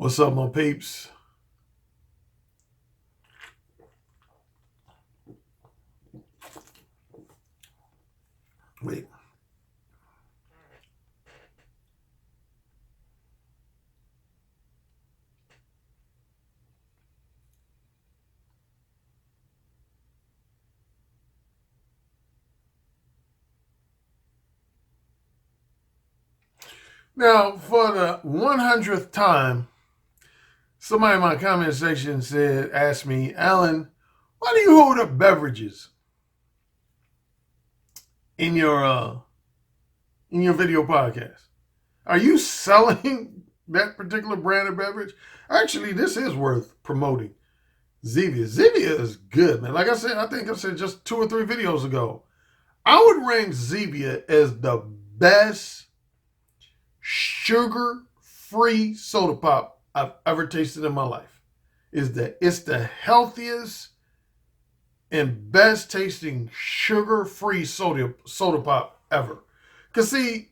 What's up, my peeps? Wait. Now, for the 100th time, somebody in my comment section asked me, Alan, why do you hold up beverages in your video podcast? Are you selling that particular brand of beverage? Actually, this is worth promoting. Zevia. Zevia is good, man. Like I said, I think I said just 2 or 3 videos ago, I would rank Zevia as the best sugar-free soda pop I've ever tasted in my life. It's the healthiest and best tasting sugar-free soda pop ever. Because see,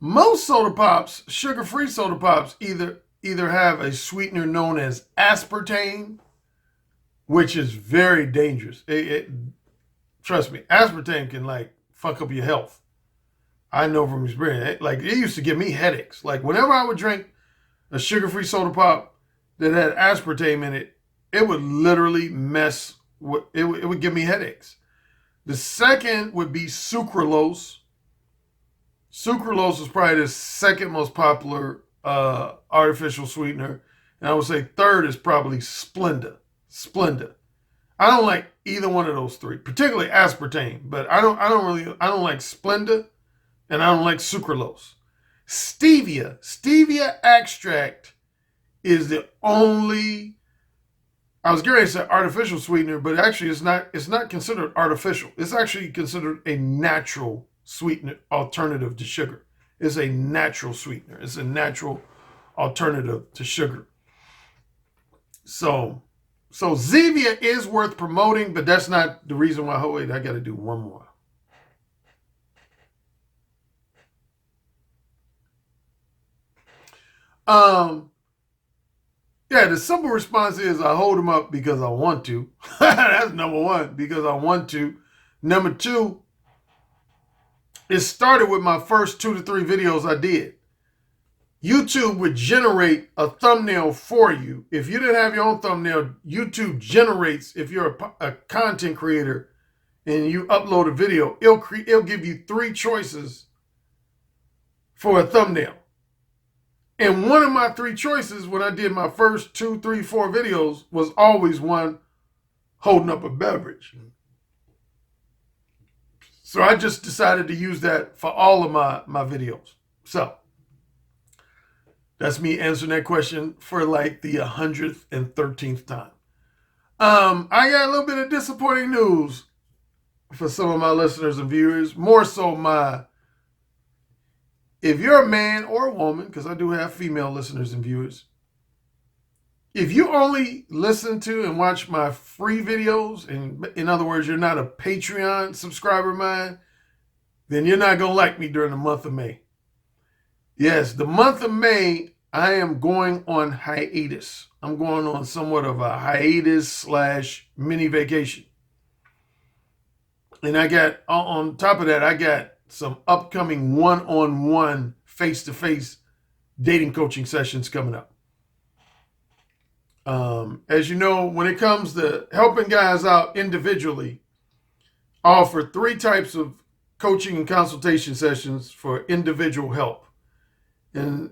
most soda pops, sugar-free soda pops, either have a sweetener known as aspartame, which is very dangerous. Trust me, aspartame can like fuck up your health. I know from experience. Like, it used to give me headaches. Like, whenever I would drink a sugar-free soda pop that had aspartame in it, it would literally mess with, it would give me headaches. The second would be sucralose. Sucralose is probably the second most popular artificial sweetener. And I would say third is probably Splenda. I don't like either one of those 3, particularly aspartame, but I don't like Splenda. And I don't like sucralose. Stevia extract is the only, I was going to say artificial sweetener, but actually it's not considered artificial. It's actually considered a natural sweetener alternative to sugar. It's a natural sweetener. It's a natural alternative to sugar. So Zevia is worth promoting, but that's not the reason why. Oh, wait, I got to do one more. Yeah, the simple response is I hold them up because I want to. That's number 1, because I want to. Number 2, it started with my first 2 to 3 videos I did. YouTube would generate a thumbnail for you. If you didn't have your own thumbnail, YouTube generates, if you're a content creator and you upload a video, it'll give you 3 choices for a thumbnail. And one of my 3 choices when I did my first 2, 3, 4 videos was always one holding up a beverage. So I just decided to use that for all of my videos. So that's me answering that question for like the 113th time. I got a little bit of disappointing news for some of my listeners and viewers. More so if you're a man or a woman, because I do have female listeners and viewers, if you only listen to and watch my free videos, and in other words, you're not a Patreon subscriber of mine, then you're not going to like me during the month of May. Yes, the month of May, I am going on hiatus. I'm going on somewhat of a hiatus / mini vacation. And I got, on top of that, I got some upcoming one-on-one, face-to-face dating coaching sessions coming up. As you know, when it comes to helping guys out individually, I offer 3 types of coaching and consultation sessions for individual help. And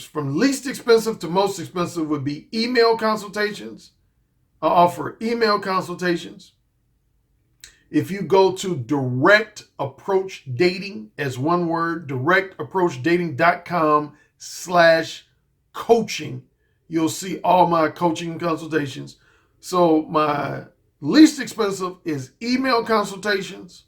from least expensive to most expensive would be email consultations. I offer email consultations. If you go to Direct Approach Dating, as one word, directapproachdating.com/coaching, you'll see all my coaching consultations. So my least expensive is email consultations.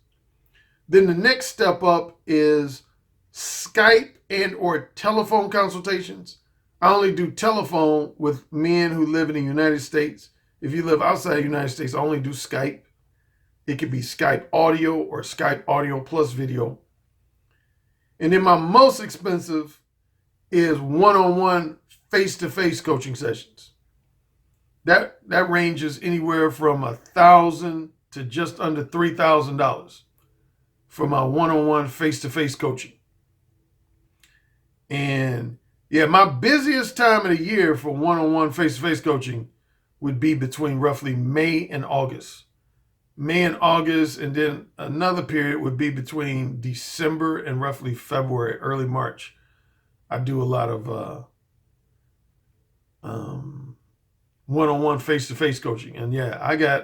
Then the next step up is Skype and or telephone consultations. I only do telephone with men who live in the United States. If you live outside the United States, I only do Skype. It could be Skype audio or Skype audio plus video. And then my most expensive is one-on-one face-to-face coaching sessions. That ranges anywhere from $1,000 to just under $3,000 for my one-on-one face-to-face coaching. And yeah, my busiest time of the year for one-on-one face-to-face coaching would be between roughly May and August. May and August, and then another period would be between December and roughly February, early March. I do a lot of one-on-one face-to-face coaching. And yeah,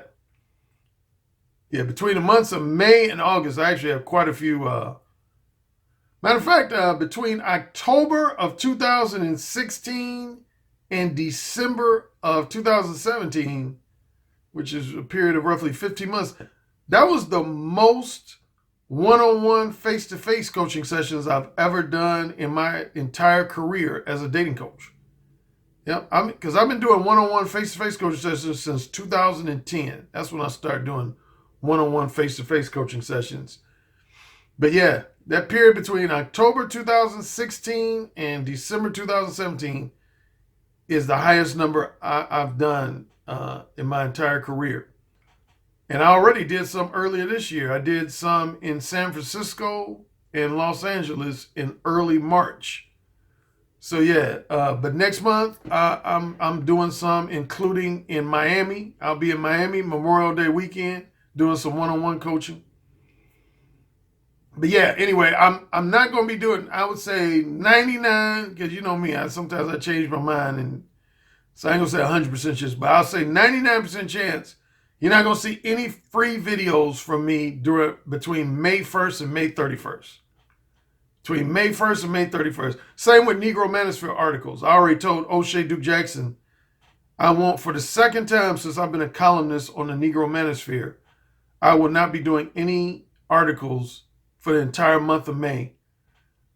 between the months of May and August, I actually have quite a few. Matter of fact, between October of 2016 and December of 2017, which is a period of roughly 15 months, that was the most one-on-one face-to-face coaching sessions I've ever done in my entire career as a dating coach. Yep, because I've been doing one-on-one face-to-face coaching sessions since 2010. That's when I started doing one-on-one face-to-face coaching sessions. But yeah, that period between October 2016 and December 2017 is the highest number I've done in my entire career. And I already did some earlier this year. I did some in San Francisco and Los Angeles in early March. So yeah, but next month I'm doing some, including in Miami. I'll be in Miami Memorial Day weekend doing some one-on-one coaching. But yeah, anyway, I'm not going to be doing, I would say 99, because you know me, sometimes I change my mind, and so I ain't going to say 100% chance, but I'll say 99% chance you're not going to see any free videos from me between May 1st and May 31st. Between May 1st and May 31st. Same with Negro Manosphere articles. I already told O'Shea Duke Jackson, I won't, for the second time since I've been a columnist on the Negro Manosphere, I will not be doing any articles for the entire month of May.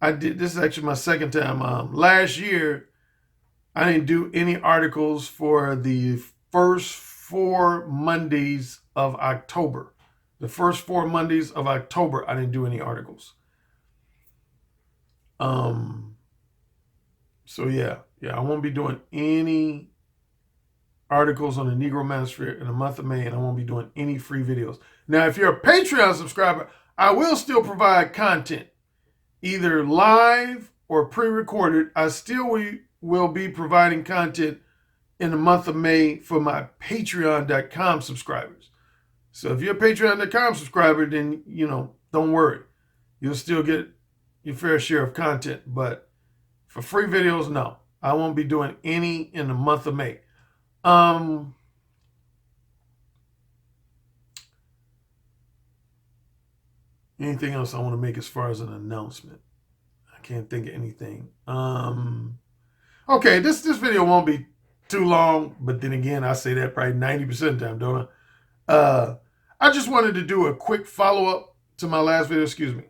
This is actually my second time. Last year, I didn't do any articles for the first 4 Mondays of October. The first 4 Mondays of October, I didn't do any articles. So yeah, I won't be doing any articles on the Negro Manosphere in the month of May, and I won't be doing any free videos. Now, if you're a Patreon subscriber, I will still provide content, either live or pre-recorded. I still will be providing content in the month of May for my Patreon.com subscribers. So if you're a Patreon.com subscriber, then, don't worry. You'll still get your fair share of content. But for free videos, no. I won't be doing any in the month of May. Anything else I want to make as far as an announcement? I can't think of anything. Okay, this video won't be too long, but then again, I say that probably 90% of the time, don't I? I just wanted to do a quick follow-up to my last video. Excuse me.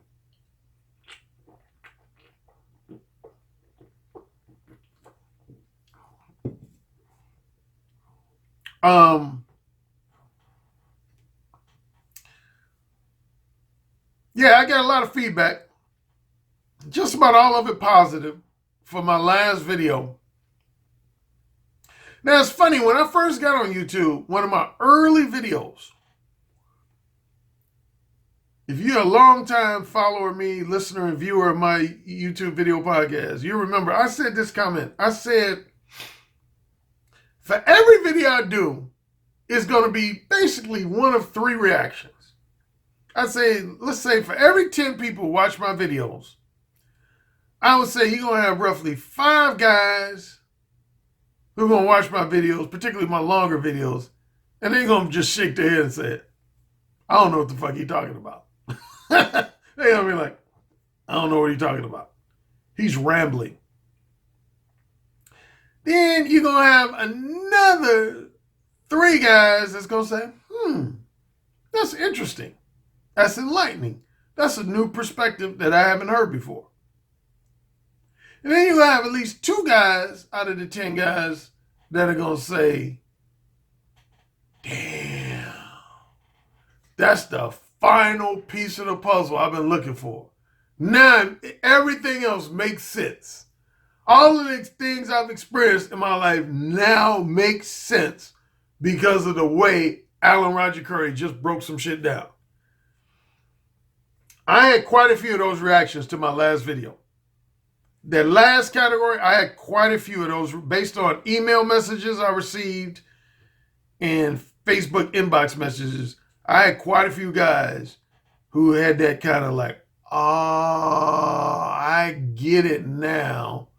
Yeah, I got a lot of feedback, just about all of it positive, for my last video. Now, it's funny, when I first got on YouTube, one of my early videos, if you're a long-time follower of me, listener and viewer of my YouTube video podcast, you remember I said this comment. I said, for every video I do, it's going to be basically one of 3 reactions. I say, let's say for every 10 people who watch my videos, I would say you're going to have roughly 5 guys who are going to watch my videos, particularly my longer videos, and they're going to just shake their head and say, I don't know what the fuck he's talking about. They're going to be like, I don't know what he's talking about. He's rambling. Then you're going to have another 3 guys that's going to say, that's interesting. That's enlightening. That's a new perspective that I haven't heard before. And then you have at least 2 guys out of the 10 guys that are going to say, damn, that's the final piece of the puzzle I've been looking for. Now everything else makes sense. All of the things I've experienced in my life now make sense because of the way Alan Roger Currie just broke some shit down. I had quite a few of those reactions to my last video. That last category, I had quite a few of those based on email messages I received and Facebook inbox messages. I had quite a few guys who had that kind of like, oh, I get it now.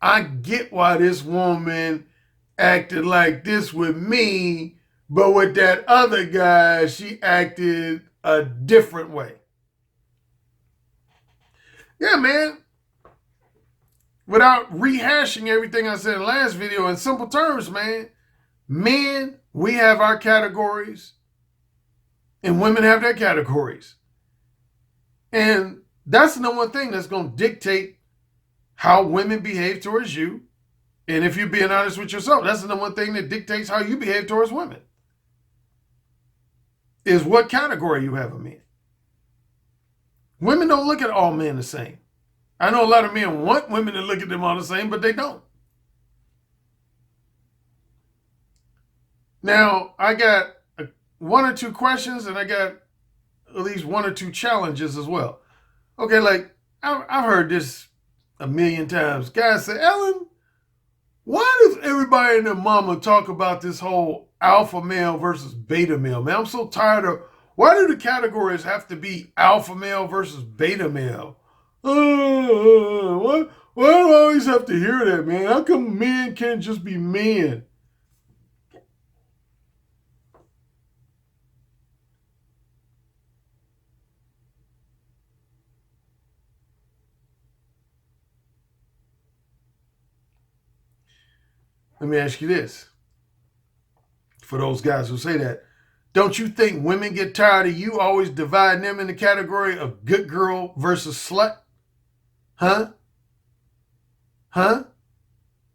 I get why this woman acted like this with me, but with that other guy, she acted a different way. Yeah, man. Without rehashing everything I said in the last video, in simple terms, man, men, we have our categories, and women have their categories. And that's the number one thing that's going to dictate how women behave towards you. And if you're being honest with yourself, that's the number one thing that dictates how you behave towards women. Is what category you have them in. Women don't look at all men the same. I know a lot of men want women to look at them all the same, but they don't. Now, I got one or two questions, and I got at least one or two challenges as well. Okay, like, I've heard this a million times. Guys say, Ellen, why does everybody and their mama talk about this whole alpha male versus beta male? Man, I'm so tired of, why do the categories have to be alpha male versus beta male? Why do I always have to hear that, man? How come men can't just be men? Let me ask you this. For those guys who say that, don't you think women get tired of you always dividing them in the category of good girl versus slut? Huh?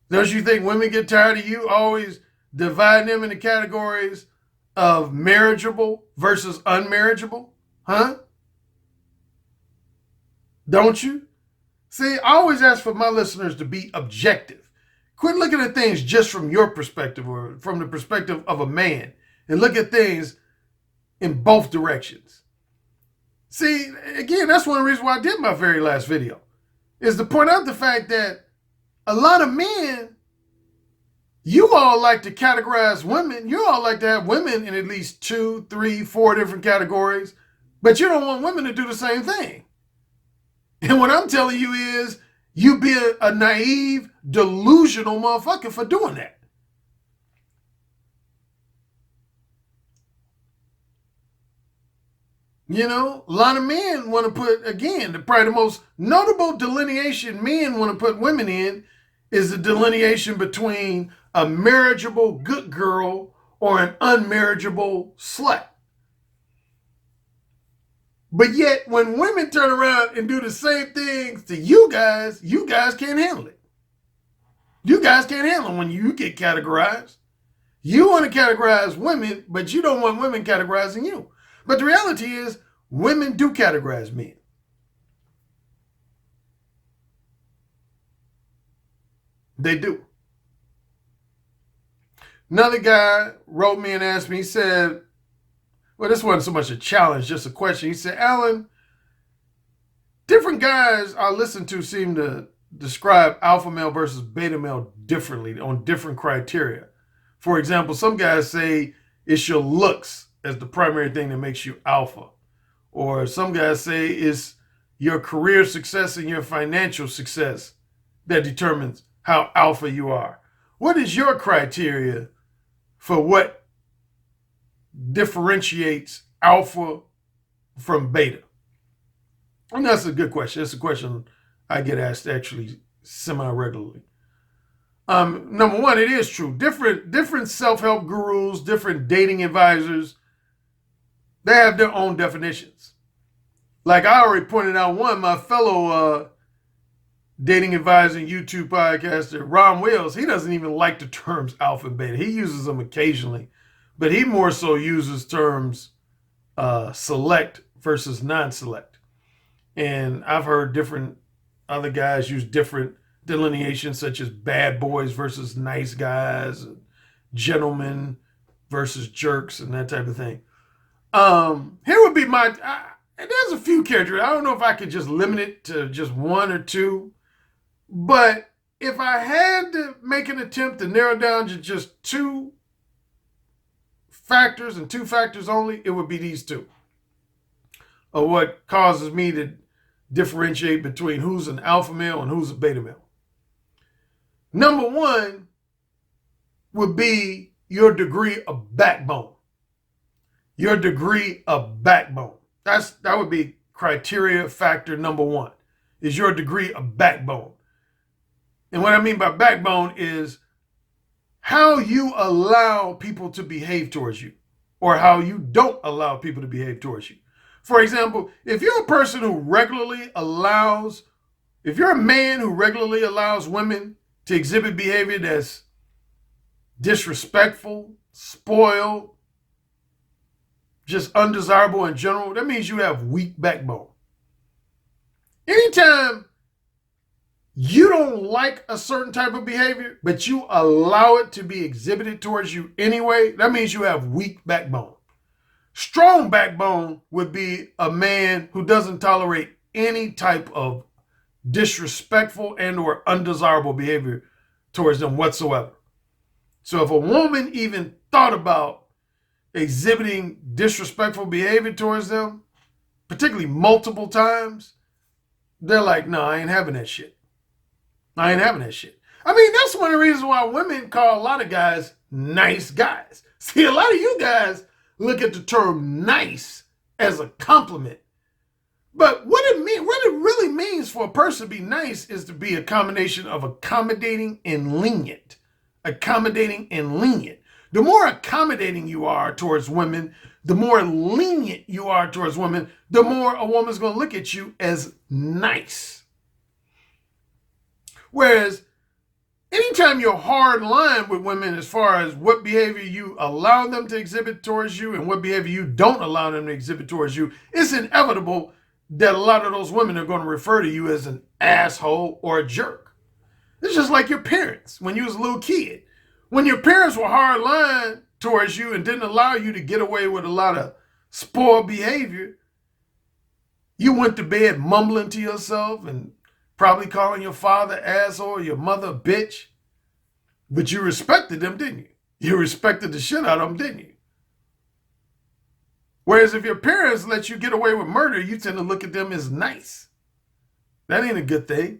Don't you think women get tired of you always dividing them in the categories of marriageable versus unmarriageable? Huh? Don't you? See, I always ask for my listeners to be objective. Quit looking at things just from your perspective or from the perspective of a man, and look at things in both directions. See, again, that's one of the reasons why I did my very last video, is to point out the fact that a lot of men, you all like to categorize women. You all like to have women in at least 2, 3, 4 different categories, but you don't want women to do the same thing. And what I'm telling you is, you be a naive, delusional motherfucker for doing that. You know, a lot of men want to put, again, probably the most notable delineation men want to put women in is the delineation between a marriageable good girl or an unmarriageable slut. But yet, when women turn around and do the same things to you guys can't handle it. You guys can't handle it when you get categorized. You want to categorize women, but you don't want women categorizing you. But the reality is, women do categorize men. They do. Another guy wrote me and asked me, he said, well, this wasn't so much a challenge, just a question. He said, Alan, different guys I listen to seem to describe alpha male versus beta male differently on different criteria. For example, some guys say it's your looks as the primary thing that makes you alpha. Or some guys say it's your career success and your financial success that determines how alpha you are. What is your criteria for what differentiates alpha from beta? And that's a good question. That's a question I get asked actually semi-regularly. Number one, it is true. Different self-help gurus, different dating advisors, they have their own definitions. Like I already pointed out one, my fellow dating advisor and YouTube podcaster, Ron Wills, he doesn't even like the terms alpha and beta. He uses them occasionally, but he more so uses terms select versus non-select. And I've heard different other guys use different delineations such as bad boys versus nice guys, gentlemen versus jerks, and that type of thing. Here would be there's a few characters. I don't know if I could just limit it to just one or two, but if I had to make an attempt to narrow down to just two factors and two factors only, it would be these two. Of what causes me to differentiate between who's an alpha male and who's a beta male. Number one would be your degree of backbone. Your degree of backbone. That would be criteria factor number one, is your degree of backbone. And what I mean by backbone is how you allow people to behave towards you, or how you don't allow people to behave towards you. For example, if you're a person who if you're a man who regularly allows women to exhibit behavior that's disrespectful, spoiled, just undesirable in general, that means you have weak backbone. Anytime you don't like a certain type of behavior, but you allow it to be exhibited towards you anyway, that means you have weak backbone. Strong backbone would be a man who doesn't tolerate any type of disrespectful and or undesirable behavior towards them whatsoever. So if a woman even thought about exhibiting disrespectful behavior towards them, particularly multiple times, they're like, no, I ain't having that shit. I ain't having that shit. I mean, that's one of the reasons why women call a lot of guys nice guys. See, a lot of you guys look at the term nice as a compliment. But what it really means for a person to be nice is to be a combination of accommodating and lenient. Accommodating and lenient. The more accommodating you are towards women, the more lenient you are towards women, the more a woman's going to look at you as nice. Whereas anytime you're hard line with women as far as what behavior you allow them to exhibit towards you and what behavior you don't allow them to exhibit towards you, it's inevitable that a lot of those women are going to refer to you as an asshole or a jerk. It's just like your parents when you was a little kid. When your parents were hard line towards you and didn't allow you to get away with a lot of spoiled behavior, you went to bed mumbling to yourself and probably calling your father asshole or your mother bitch. But you respected them, didn't you? You respected the shit out of them, didn't you? Whereas if your parents let you get away with murder, you tend to look at them as nice. That ain't a good thing.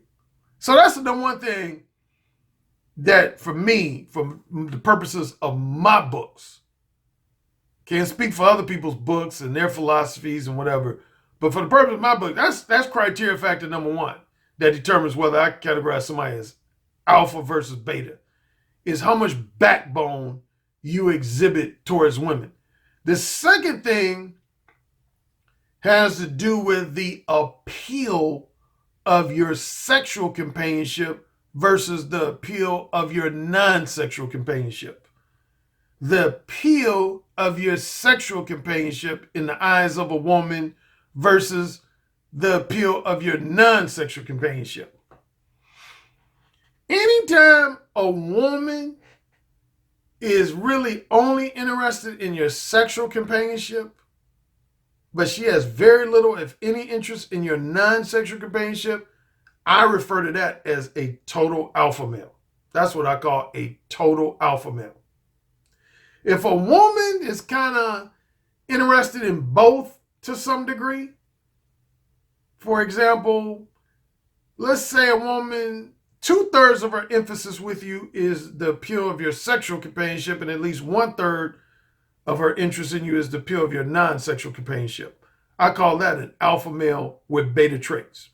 So that's the one thing that for me, for the purposes of my books, can't speak for other people's books and their philosophies and whatever, but for the purpose of my book, that's criteria factor number one that determines whether I categorize somebody as alpha versus beta, is how much backbone you exhibit towards women. The second thing has to do with the appeal of your sexual companionship versus the appeal of your non-sexual companionship. The appeal of your sexual companionship in the eyes of a woman versus the appeal of your non-sexual companionship. Anytime a woman is really only interested in your sexual companionship, but she has very little, if any, interest in your non-sexual companionship, I refer to that as a total alpha male. That's what I call a total alpha male. If a woman is kind of interested in both to some degree, for example, let's say a woman, 2/3 of her emphasis with you is the appeal of your sexual companionship, and at least 1/3 of her interest in you is the appeal of your non-sexual companionship. I call that an alpha male with beta traits.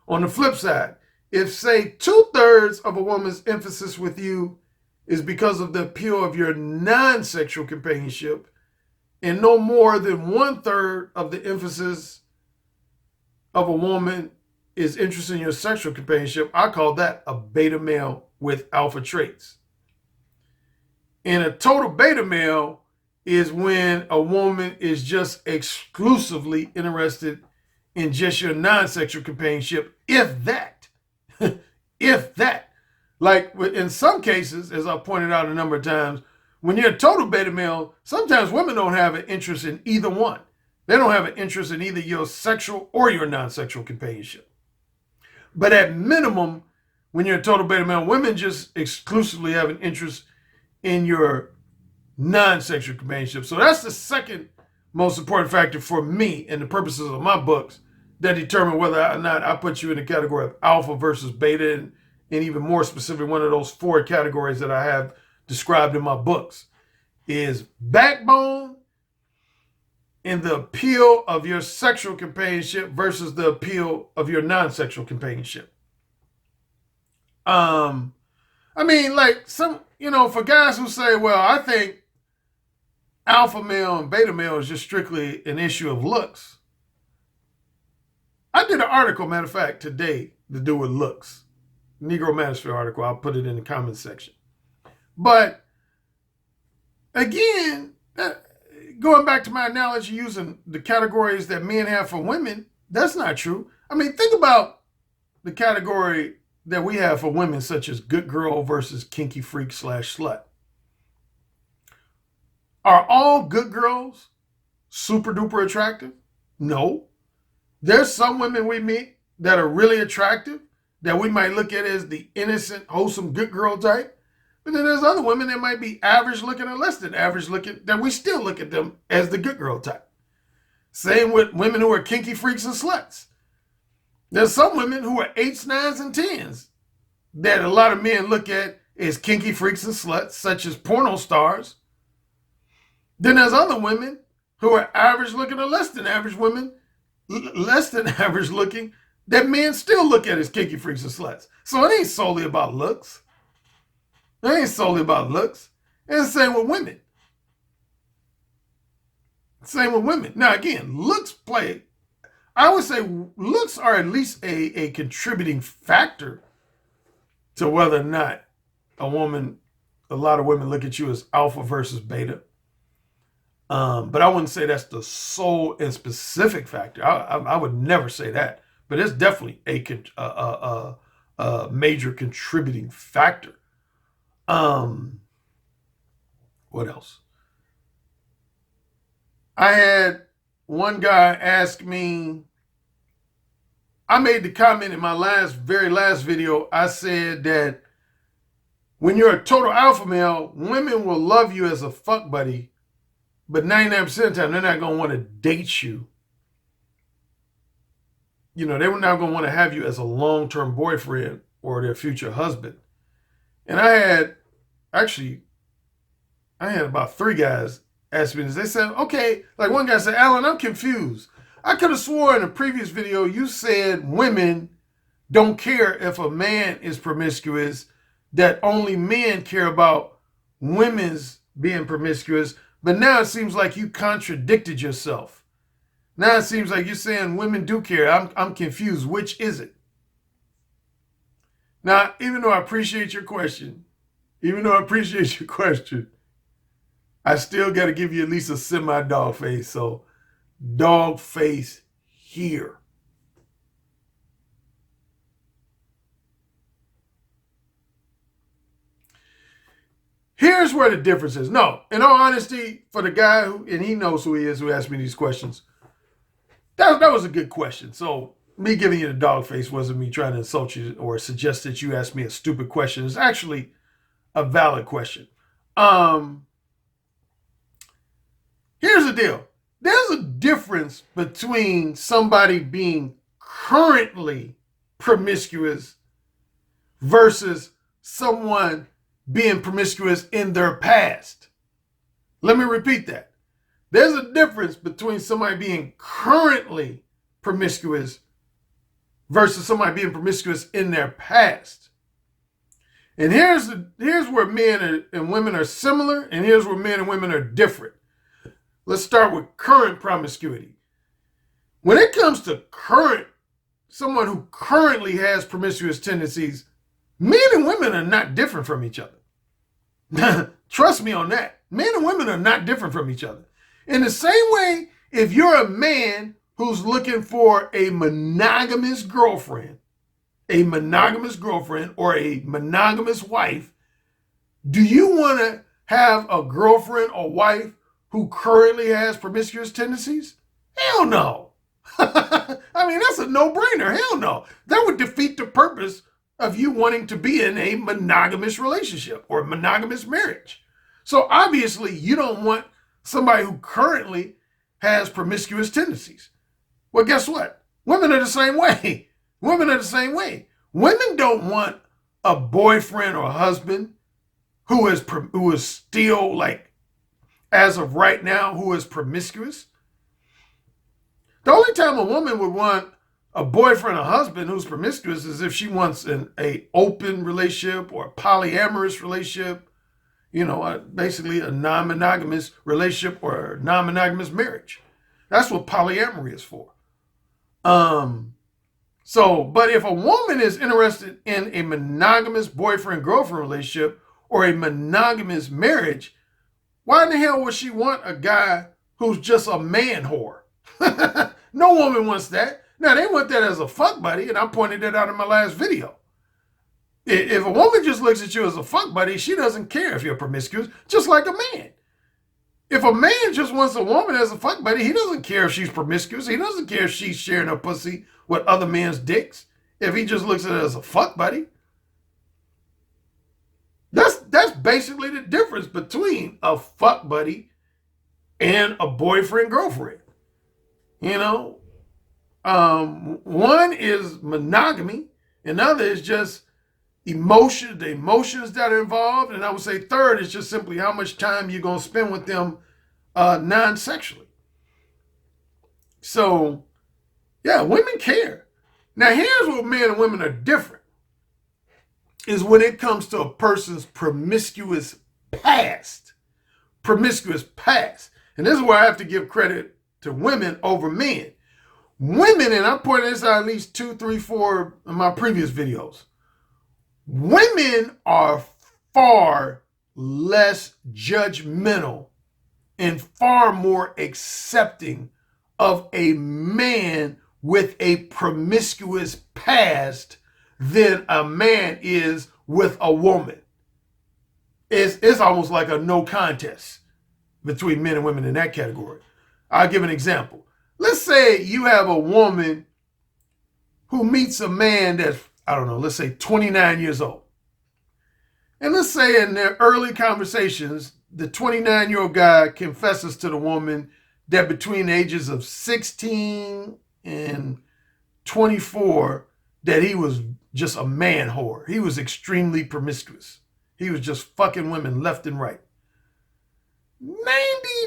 On the flip side, if say 2/3 of a woman's emphasis with you is because of the appeal of your non-sexual companionship, and no more than 1/3 of the emphasis of a woman is interested in your sexual companionship, I call that a beta male with alpha traits. And a total beta male is when a woman is just exclusively interested in just your non-sexual companionship, if that. if that. Like in some cases, as I've pointed out a number of times, when you're a total beta male, sometimes women don't have an interest in either one. They don't have an interest in either your sexual or your non-sexual companionship. But at minimum, when you're a total beta male, women just exclusively have an interest in your non-sexual companionship. So that's the second most important factor for me and the purposes of my books that determine whether or not I put you in the category of alpha versus beta, and even more specific, one of those 4 categories that I have described in my books is backbone and the appeal of your sexual companionship versus the appeal of your non-sexual companionship. I mean, like some, for guys who say, well, I think alpha male and beta male is just strictly an issue of looks. I did an article, matter of fact, today to do with looks. Negro Manosphere article. I'll put it in the comments section. But again, going back to my analogy using the categories that men have for women, that's not true. I mean, think about the category that we have for women, such as good girl versus kinky freak / slut. Are all good girls super duper attractive? No. There's some women we meet that are really attractive that we might look at as the innocent, wholesome, good girl type. But then there's other women that might be average looking or less than average looking that we still look at them as the good girl type. Same with women who are kinky freaks and sluts. There's some women who are 8s, 9s, and 10s that a lot of men look at as kinky freaks and sluts, such as porno stars. Then there's other women who are average looking or less than average women, less than average looking, that men still look at as kinky freaks and sluts. So it ain't solely about looks. It ain't solely about looks. And the same with women. Same with women. Now again, looks play, I would say looks are at least a contributing factor to whether or not a lot of women look at you as alpha versus beta. But I wouldn't say that's the sole and specific factor. I would never say that. But it's definitely a major contributing factor. What else? I had one guy ask me, I made the comment in my very last video, I said that when you're a total alpha male, women will love you as a fuck buddy, but 99% of the time, they're not going to want to date you. They're not going to want to have you as a long-term boyfriend or their future husband. And I had about 3 guys ask me this. They said, okay, like one guy said, Alan, I'm confused. I could have swore in a previous video you said women don't care if a man is promiscuous, that only men care about women's being promiscuous. But now it seems like you contradicted yourself. Now it seems like you're saying women do care. I'm confused. Which is it? Now, even though I appreciate your question, I still got to give you at least a semi-dog face. So, dog face here. Here's where the difference is. No, in all honesty, for the guy and he knows who he is, who asked me these questions, that was a good question. So me giving you the dog face wasn't me trying to insult you or suggest that you ask me a stupid question. It's actually a valid question. Here's the deal. There's a difference between somebody being currently promiscuous versus someone being promiscuous in their past. Let me repeat that. There's a difference between somebody being currently promiscuous versus somebody being promiscuous in their past. And here's where men and women are similar, and here's where men and women are different. Let's start with current promiscuity. When it comes to someone who currently has promiscuous tendencies, men and women are not different from each other. Trust me on that. Men and women are not different from each other. In the same way, if you're a man who's looking for a monogamous girlfriend, a monogamous girlfriend or a monogamous wife, do you want to have a girlfriend or wife who currently has promiscuous tendencies? Hell no. I mean, that's a no-brainer. Hell no. That would defeat the purpose of you wanting to be in a monogamous relationship or monogamous marriage. So obviously, you don't want somebody who currently has promiscuous tendencies. Well, guess what? Women are the same way. Women are the same way. Women don't want a boyfriend or a husband who is still, like, as of right now, who is promiscuous. The only time a woman would want a boyfriend or husband who's promiscuous is if she wants an open relationship or a polyamorous relationship, basically a non-monogamous relationship or a non-monogamous marriage. That's what polyamory is for. But if a woman is interested in a monogamous boyfriend-girlfriend relationship or a monogamous marriage, why in the hell would she want a guy who's just a man whore? No woman wants that. Now, they want that as a fuck buddy, and I pointed that out in my last video. If a woman just looks at you as a fuck buddy, she doesn't care if you're promiscuous, just like a man. If a man just wants a woman as a fuck buddy, he doesn't care if she's promiscuous. He doesn't care if she's sharing her pussy with other men's dicks. If he just looks at it as a fuck buddy. That's basically the difference between a fuck buddy and a boyfriend-girlfriend. One is monogamy, and the other is just the emotions that are involved. And I would say third is just simply how much time you're going to spend with them non-sexually. So, yeah, women care. Now, here's where men and women are different, is when it comes to a person's promiscuous past. Promiscuous past. And this is where I have to give credit to women over men. Women, and I pointed this out at least 2, 3, 4 of my previous videos. Women are far less judgmental and far more accepting of a man with a promiscuous past than a man is with a woman. It's almost like a no contest between men and women in that category. I'll give an example. Let's say you have a woman who meets a man that's, let's say 29 years old. And let's say in their early conversations, the 29-year-old guy confesses to the woman that between the ages of 16 and 24, that he was just a man whore. He was extremely promiscuous. He was just fucking women left and right. 90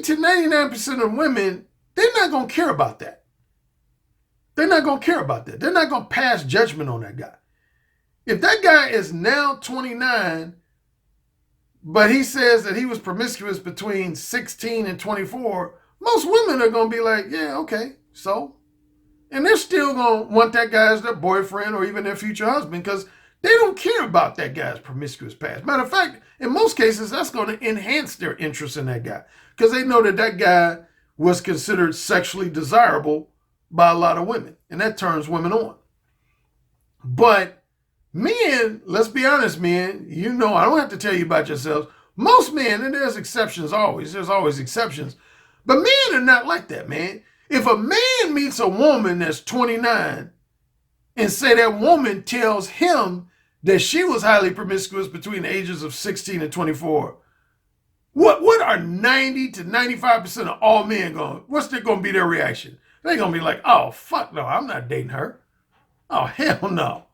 to 99% of women, they're not going to care about that. They're not going to care about that. They're not going to pass judgment on that guy. If that guy is now 29, but he says that he was promiscuous between 16 and 24, most women are going to be like, yeah, okay, so. And they're still going to want that guy as their boyfriend or even their future husband because they don't care about that guy's promiscuous past. Matter of fact, in most cases, that's going to enhance their interest in that guy because they know that that guy was considered sexually desirable by a lot of women, and that turns women on. But men, let's be honest, men, I don't have to tell you about yourselves. Most men, and there's exceptions always, there's always exceptions, but men are not like that, man. If a man meets a woman that's 29 and say that woman tells him that she was highly promiscuous between the ages of 16 and 24, what are 90 to 95% of all men what's going to be their reaction? They're going to be like, oh, fuck no, I'm not dating her. Oh, hell no.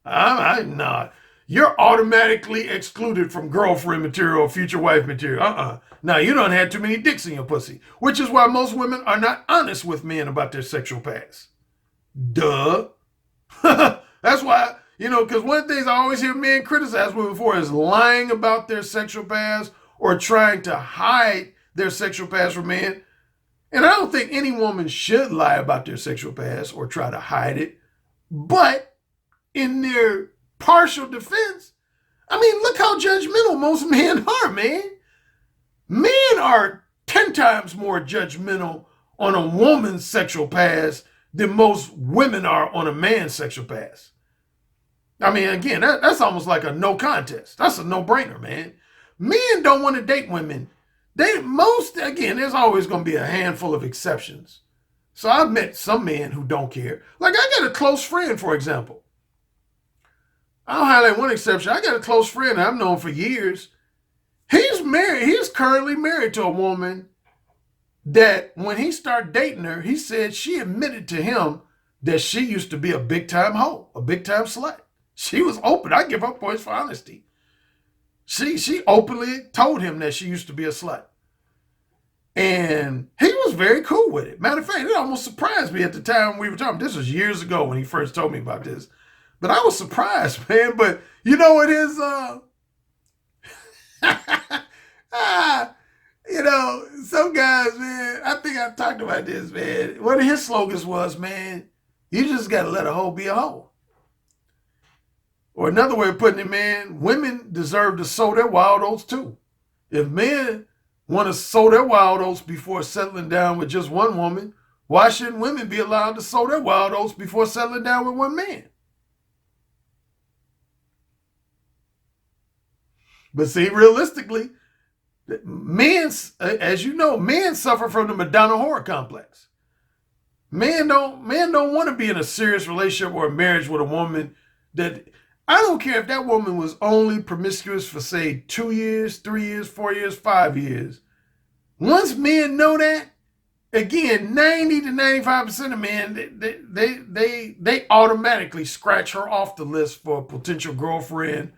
I'm not. You're automatically excluded from girlfriend material or future wife material. Now, you don't have too many dicks in your pussy, which is why most women are not honest with men about their sexual past. Duh. That's why, because one of the things I always hear men criticize women for is lying about their sexual past or trying to hide their sexual past from men. And I don't think any woman should lie about their sexual past or try to hide it. But in their partial defense, look how judgmental most men are, man. Men are 10 times more judgmental on a woman's sexual past than most women are on a man's sexual past. I mean, again, that's almost like a no contest. That's a no-brainer, man. Men don't want to date women. Again, there's always going to be a handful of exceptions. So I've met some men who don't care. Like, I got a close friend, for example. I'll highlight one exception. I got a close friend I've known for years. He's married. He's currently married to a woman that when he started dating her, he said she admitted to him that she used to be a big-time hoe, a big-time slut. She was open. I give her points for honesty. She openly told him that she used to be a slut. And he was very cool with it. Matter of fact, it almost surprised me at the time we were talking. This was years ago when he first told me about this. But I was surprised, man. But you know what his, you know, some guys, man, I think I've talked about this, man. One of his slogans was, man, you just got to let a hoe be a hoe. Or another way of putting it, man, women deserve to sow their wild oats too. If men want to sow their wild oats before settling down with just one woman, why shouldn't women be allowed to sow their wild oats before settling down with one man? But see, realistically, men, as you know, men suffer from the Madonna horror complex. Men don't want to be in a serious relationship or a marriage with a woman that, I don't care if that woman was only promiscuous for, say, 2 years, 3 years, 4 years, 5 years. Once men know that, again, 90 to 95% of men, they automatically scratch her off the list for a potential girlfriend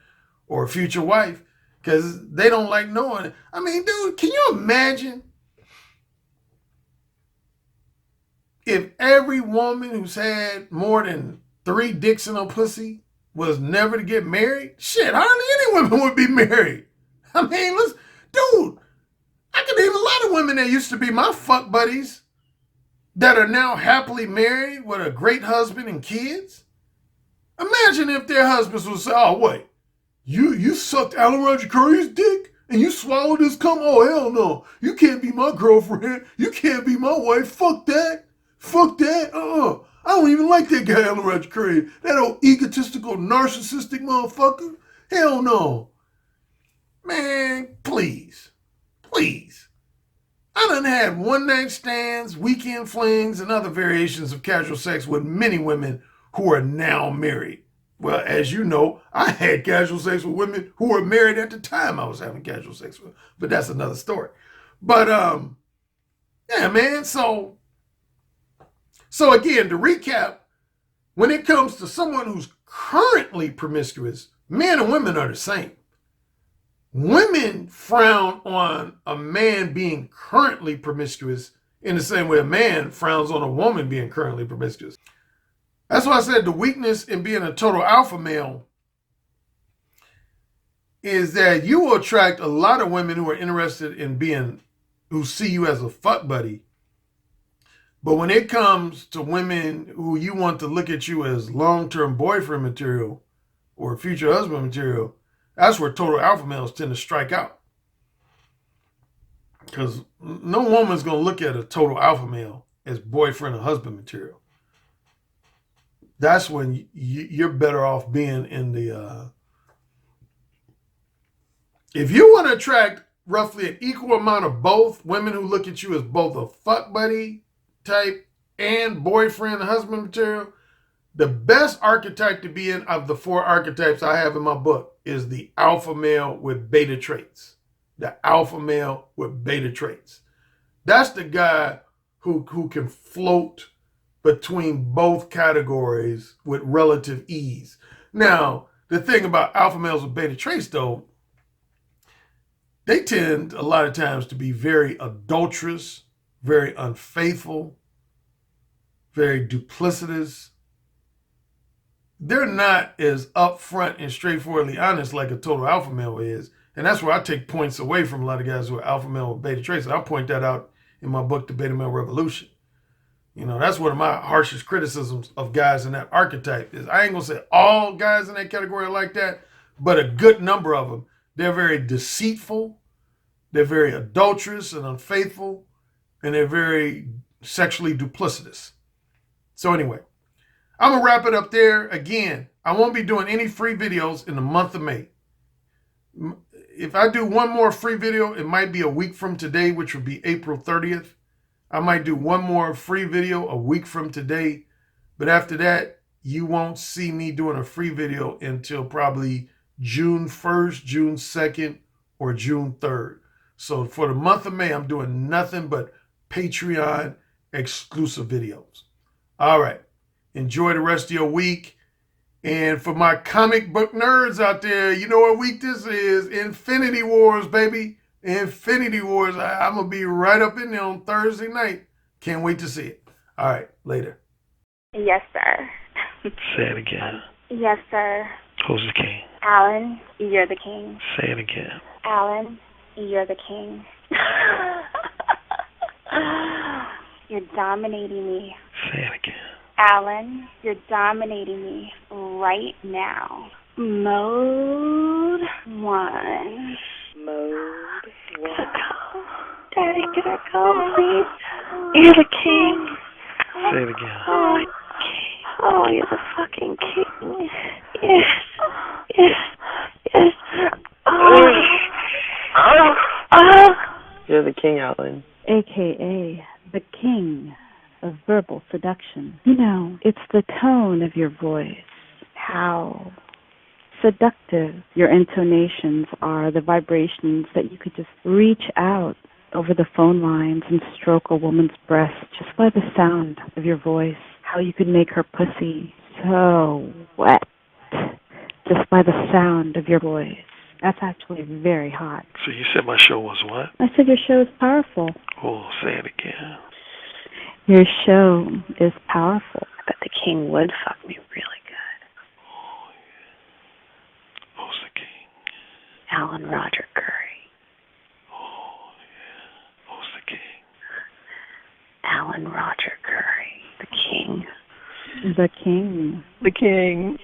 or a future wife because they don't like knowing it. I mean, dude, can you imagine if every woman who's had more than 3 dicks in her pussy was never to get married? Shit, hardly any women would be married. I mean, dude, I can name a lot of women that used to be my fuck buddies that are now happily married with a great husband and kids. Imagine if their husbands would say, oh, wait, you sucked Alan Roger Currie's dick and you swallowed his cum? Oh, hell no. You can't be my girlfriend. You can't be my wife. Fuck that. Fuck that. I don't even like that guy, Alan Roger Currie. That old egotistical, narcissistic motherfucker. Hell no. Man, please. Please. I done had one-night stands, weekend flings, and other variations of casual sex with many women who are now married. Well, as you know, I had casual sex with women who were married at the time I was having casual sex with. But that's another story. But, yeah, man, so again, to recap, when it comes to someone who's currently promiscuous, men and women are the same. Women frown on a man being currently promiscuous in the same way a man frowns on a woman being currently promiscuous. That's why I said the weakness in being a total alpha male is that you will attract a lot of women who are interested in who see you as a fuck buddy. But when it comes to women who you want to look at you as long-term boyfriend material or future husband material, that's where total alpha males tend to strike out. Because no woman's going to look at a total alpha male as boyfriend or husband material. That's when you're better off being in the... If you want to attract roughly an equal amount of both, women who look at you as both a fuck buddy type and boyfriend and husband material, the best archetype to be in of the 4 archetypes I have in my book is the alpha male with beta traits. The alpha male with beta traits. That's the guy who can float between both categories with relative ease. Now, the thing about alpha males with beta traits, though, they tend a lot of times to be very adulterous, very unfaithful, very duplicitous. They're not as upfront and straightforwardly honest like a total alpha male is. And that's where I take points away from a lot of guys who are alpha male with beta traits. And I'll point that out in my book, The Beta Male Revolution. You know, that's one of my harshest criticisms of guys in that archetype is I ain't going to say all guys in that category are like that, but a good number of them. They're very deceitful. They're very adulterous and unfaithful. And they're very sexually duplicitous. So anyway, I'm going to wrap it up there. Again, I won't be doing any free videos in the month of May. If I do one more free video, it might be a week from today, which would be April 30th. I might do one more free video a week from today. But after that, you won't see me doing a free video until probably June 1st, June 2nd, or June 3rd. So for the month of May, I'm doing nothing but Patreon exclusive videos. All right. Enjoy the rest of your week. And for my comic book nerds out there, you know what week this is? Infinity Wars, baby. Infinity Wars. I'm going to be right up in there on Thursday night. Can't wait to see it. All right. Later. Yes, sir. Say it again. Yes, sir. Who's the king? Alan, you're the king. Say it again. Alan, you're the king. You're dominating me. Say it again. Alan, you're dominating me right now. Mode 1. Mode 1. Daddy, can I go, please? You're the king. Say it again. Oh, you're the fucking king. Yes. Yes. Yes. You're the king, Alan. AKA the king of verbal seduction. You know, it's the tone of your voice, how seductive your intonations are, the vibrations that you could just reach out over the phone lines and stroke a woman's breast just by the sound of your voice, how you could make her pussy so wet just by the sound of your voice. That's actually very hot. So you said my show was what? I said your show is powerful. Oh, say it again. Your show is powerful. I bet the king would fuck me really good. Oh, yeah. Who's the king? Alan Roger Currie. Oh, yeah. Who's the king? Alan Roger Currie. The king. The king. The king.